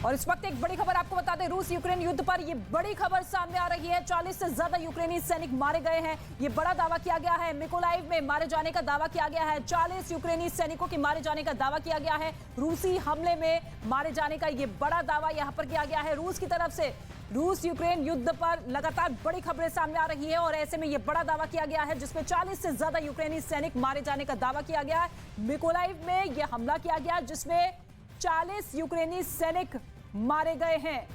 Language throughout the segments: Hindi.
और इस वक्त एक बड़ी खबर आपको बता दें, रूस यूक्रेन युद्ध पर ये बड़ी खबर सामने आ रही है। 40 से ज्यादा यूक्रेनी सैनिक मारे गए हैं, ये बड़ा दावा किया गया है। मिकोलाइव में मारे जाने का दावा किया गया है। 40 यूक्रेनी सैनिकों की मारे जाने का दावा किया गया है। रूसी हमले में मारे जाने का ये बड़ा दावा यहां पर किया गया है रूस की तरफ से। रूस यूक्रेन युद्ध पर लगातार बड़ी खबरें सामने आ रही है और ऐसे में यह बड़ा दावा किया गया है जिसमें 40 से ज्यादा यूक्रेनी सैनिक मारे जाने का दावा किया गया है। मिकोलाइव में यह हमला किया गया जिसमें 40 यूक्रेनी सैनिक मारे गए हैं।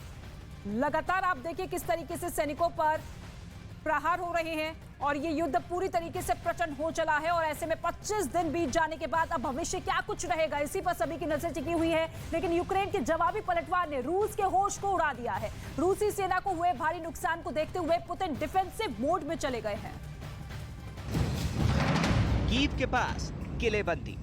लगातार आप देखिए किस तरीके से सैनिकों पर प्रहार हो रहे हैं और ये युद्ध पूरी तरीके से प्रचंड हो चला है। और ऐसे में 25 दिन बीत जाने के बाद अब भविष्य क्या कुछ रहेगा, इसी पर सभी की नजर टिकी हुई है। लेकिन यूक्रेन के जवाबी पलटवार ने रूस के होश को उड़ा दिया है। रूसी सेना को हुए भारी नुकसान को देखते हुए पुतिन डिफेंसिव मोड में चले गए हैं। कीव के पास किलेबंदी।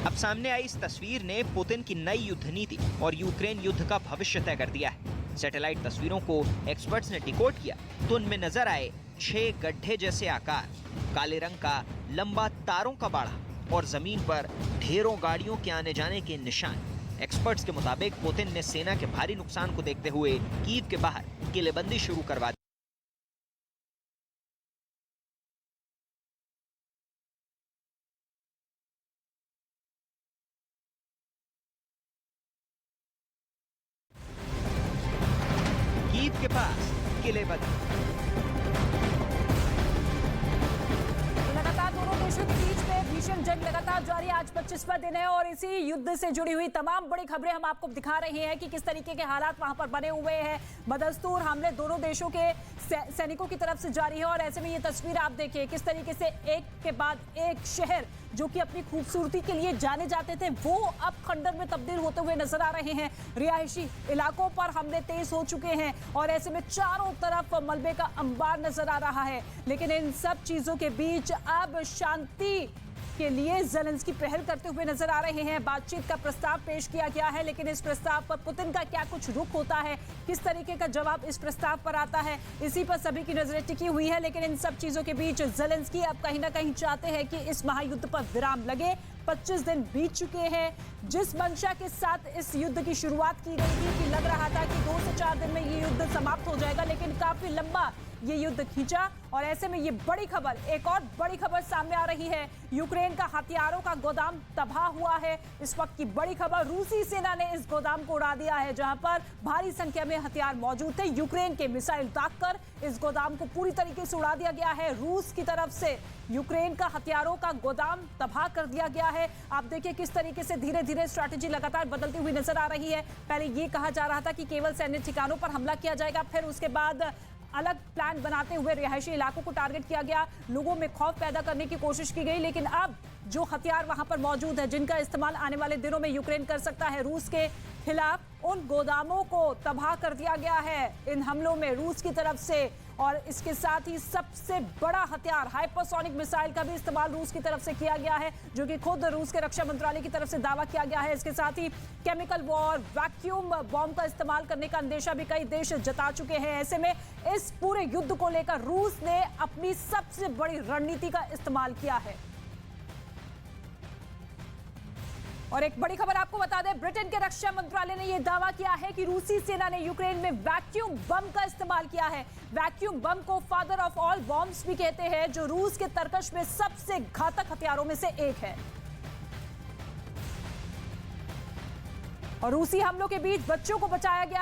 अब सामने आई इस तस्वीर ने पुतिन की नई युद्ध नीति और यूक्रेन युद्ध का भविष्य तय कर दिया है। सैटेलाइट तस्वीरों को एक्सपर्ट्स ने डिकोड किया तो उनमें नजर आए 6 गड्ढे जैसे आकार, काले रंग का लंबा तारों का बाड़ा और जमीन पर ढेरों गाड़ियों के आने जाने के निशान। एक्सपर्ट्स के मुताबिक पुतिन ने सेना के भारी नुकसान को देखते हुए कीव के बाहर किलेबंदी शुरू करवा दी। कीव के पास किलेबंदी। लगातार दोनों देशों के बीच में भीषण जंग लगातार जारी। आज 25वां दिन है और इसी युद्ध से जुड़ी हुई तमाम बड़ी खबरें हम आपको दिखा रहे हैं कि किस तरीके के हालात वहां पर बने हुए हैं। बदस्तूर हमले दोनों देशों के सैनिकों की तरफ से जारी है और ऐसे में ये तस्वीर आप देखिए किस तरीके से एक के बाद एक शहर जो कि अपनी खूबसूरती के लिए जाने जाते थे वो अब खंडर में तब्दील होते हुए नजर आ रहे हैं। रिहायशी इलाकों पर हमले तेज हो चुके हैं और ऐसे में चारों तरफ मलबे का अंबार नजर आ रहा है। लेकिन इन सब चीजों के बीच अब शांति के लिए ज़ेलेंस्की पहल करते हुए नजर आ रहे हैं। बातचीत का प्रस्ताव पेश किया गया है, लेकिन इस प्रस्ताव पर पुतिन का क्या कुछ रुख होता है, किस तरीके का जवाब इस प्रस्ताव पर आता है, इसी पर सभी की नजरें टिकी हुई है। लेकिन इन सब चीजों के बीच ज़ेलेंस्की अब कहीं ना कहीं चाहते हैं कि इस महायुद्ध पर विराम लगे। 25 दिन बीत चुके हैं। जिस मंशा के साथ इस युद्ध की शुरुआत की गई थी कि लग रहा था कि 2 से 4 दिन में ये युद्ध समाप्त हो जाएगा, लेकिन काफी लंबा ये युद्ध खींचा। और ऐसे में ये बड़ी खबर, एक और बड़ी खबर सामने आ रही है। यूक्रेन का हथियारों का गोदाम तबाह हुआ है। इस वक्त की बड़ी खबर, रूसी सेना ने इस गोदाम को उड़ा दिया है जहां पर भारी संख्या में हथियार मौजूद थे। यूक्रेन के मिसाइल दागकर इस गोदाम को पूरी तरीके से उड़ा दिया गया है। रूस की तरफ से यूक्रेन का हथियारों का गोदाम तबाह कर दिया गया है। आप देखिए किस तरीके से धीरे धीरे स्ट्रैटेजी लगातार बदलती हुई नजर आ रही है। पहले ये कहा जा रहा था कि केवल सैन्य ठिकानों पर हमला किया जाएगा, फिर उसके बाद अलग प्लान बनाते हुए रिहायशी इलाकों को टारगेट किया गया, लोगों में खौफ पैदा करने की कोशिश की गई। लेकिन अब जो हथियार वहां पर मौजूद है जिनका इस्तेमाल आने वाले दिनों में यूक्रेन कर सकता है रूस के खिलाफ, उन गोदामों को तबाह कर दिया गया है इन हमलों में रूस की तरफ से। और इसके साथ ही सबसे बड़ा हथियार हाइपरसोनिक मिसाइल का भी इस्तेमाल रूस की तरफ से किया गया है, जो कि खुद रूस के रक्षा मंत्रालय की तरफ से दावा किया गया है। इसके साथ ही केमिकल वॉर, वैक्यूम बॉम्ब का इस्तेमाल करने का अंदेशा भी कई देश जता चुके हैं। ऐसे में इस पूरे युद्ध को लेकर रूस ने अपनी सबसे बड़ी रणनीति का इस्तेमाल किया है। और एक बड़ी खबर आपको बता दें, ब्रिटेन के रक्षा मंत्रालय ने यह दावा किया है कि रूसी सेना ने यूक्रेन में वैक्यूम बम का इस्तेमाल किया है। वैक्यूम बम को फादर ऑफ ऑल बॉम्ब्स भी कहते हैं, जो रूस के तर्कश में सबसे घातक हथियारों में से एक है। और रूसी हमलों के बीच बच्चों को बचाया गया